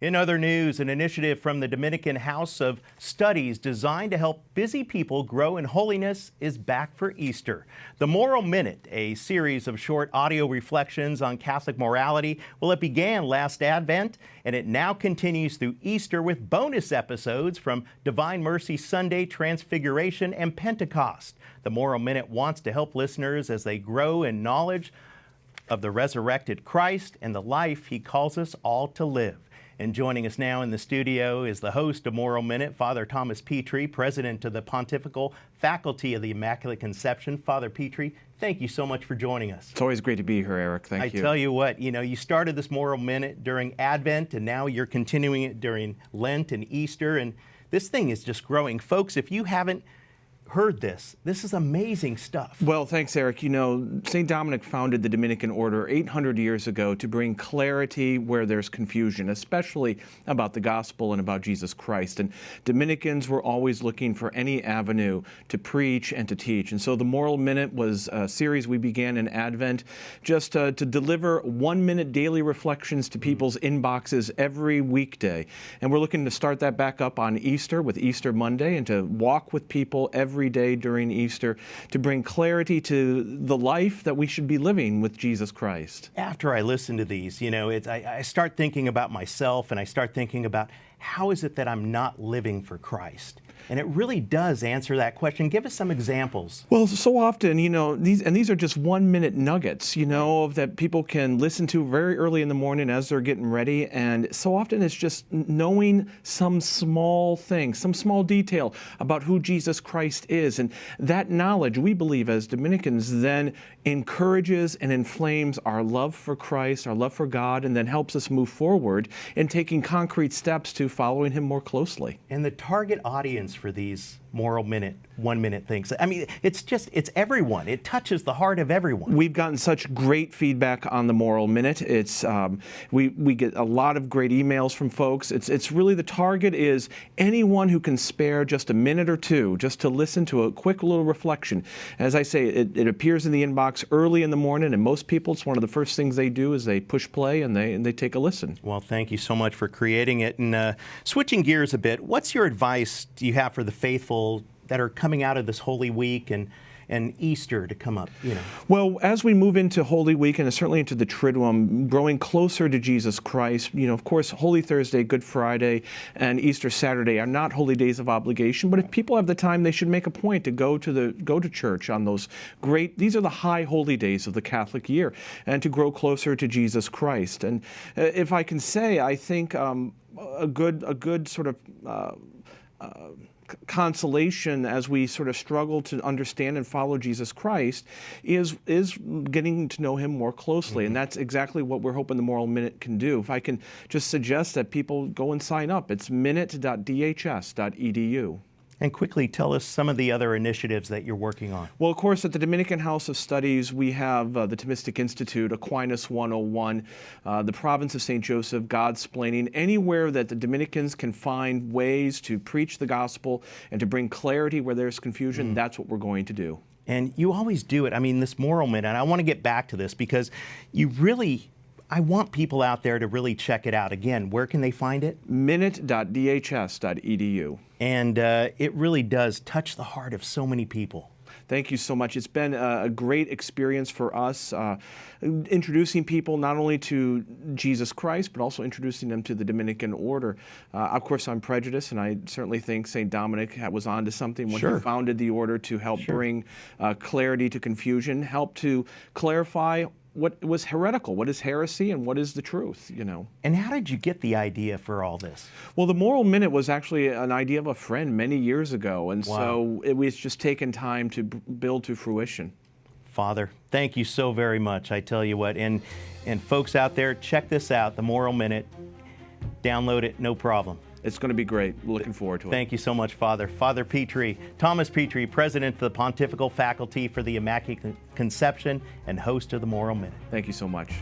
In other news, an initiative from the Dominican House of Studies designed to help busy people grow in holiness is back for Easter. The Moral Minute, a series of short audio reflections on Catholic morality. Well, it began last Advent, and it now continues through Easter with bonus episodes from Divine Mercy Sunday, Transfiguration, and Pentecost. The Moral Minute wants to help listeners as they grow in knowledge of the resurrected Christ and the life he calls us all to live. And joining us now in the studio is the host of Moral Minute, Father Thomas Petri, president of the Pontifical Faculty of the Immaculate Conception. Father Petri, thank you so much for joining us. It's always great to be here, Eric. Thank you. I tell you what, you started this Moral Minute during Advent, and now you're continuing it during Lent and Easter, and this thing is just growing. Folks, if you haven't heard this is amazing stuff. Well, thanks, Eric. St. Dominic founded the Dominican Order 800 years ago to bring clarity where there's confusion, especially about the gospel and about Jesus Christ. And Dominicans were always looking for any avenue to preach and to teach. And so the Moral Minute was a series we began in Advent just to deliver 1-minute daily reflections to people's inboxes every weekday. And we're looking to start that back up on Easter with Easter Monday and to walk with people every day during Easter to bring clarity to the life that we should be living with Jesus Christ. After I listen to these, I start thinking about myself, and I start thinking about how is it that I'm not living for Christ? And it really does answer that question. Give us some examples. Well, so often, these are just 1-minute nuggets, that people can listen to very early in the morning as they're getting ready. And so often it's just knowing some small thing, some small detail about who Jesus Christ is. And that knowledge, we believe as Dominicans, then encourages and inflames our love for Christ, our love for God, and then helps us move forward in taking concrete steps to following him more closely. And the target audience for these Moral Minute, 1-minute things, it's everyone. It touches the heart of everyone. We've gotten such great feedback on the Moral Minute. It's we get a lot of great emails from folks. It's really the target is anyone who can spare just a minute or two just to listen to a quick little reflection. As I say, it appears in the inbox early in the morning, and most people, it's one of the first things they do is they push play and they take a listen. Well, thank you so much for creating it. And switching gears a bit, what's your advice do you have for the faithful that are coming out of this Holy Week and Easter to come up? Well, as we move into Holy Week and certainly into the Triduum, growing closer to Jesus Christ, of course, Holy Thursday, Good Friday, and Easter Saturday are not holy days of obligation, but if people have the time, they should make a point to go to church on those these are the high holy days of the Catholic year, and to grow closer to Jesus Christ. And if I can say, I think a good sort of consolation as we sort of struggle to understand and follow Jesus Christ is getting to know him more closely. And that's exactly what we're hoping the Moral Minute can do. If I can just suggest that people go and sign up, it's minute.dhs.edu. And quickly tell us some of the other initiatives that you're working on. Well, of course, at the Dominican House of Studies, we have the Thomistic Institute, Aquinas 101, the Province of St. Joseph, Godsplaining, anywhere that the Dominicans can find ways to preach the gospel and to bring clarity where there's confusion, that's what we're going to do. And you always do it. This Moral Minute, and I want to get back to this because I want people out there to really check it out. Again, where can they find it? minute.dhs.edu. And it really does touch the heart of so many people. Thank you so much. It's been a great experience for us, introducing people not only to Jesus Christ, but also introducing them to the Dominican Order. Of course, I'm prejudiced, and I certainly think St. Dominic was onto something when he founded the order to help bring clarity to confusion, help to clarify what was heretical, what is heresy, and what is the truth, And how did you get the idea for all this? Well, the Moral Minute was actually an idea of a friend many years ago, and so it was just taken time to build to fruition. Father, thank you so very much. I tell you what, and folks out there, check this out, the Moral Minute. Download it, no problem. It's going to be great. We're looking forward to it. Thank you so much, Father. Father Petri, Thomas Petri, President of the Pontifical Faculty for the Immaculate Conception and host of the Moral Minute. Thank you so much.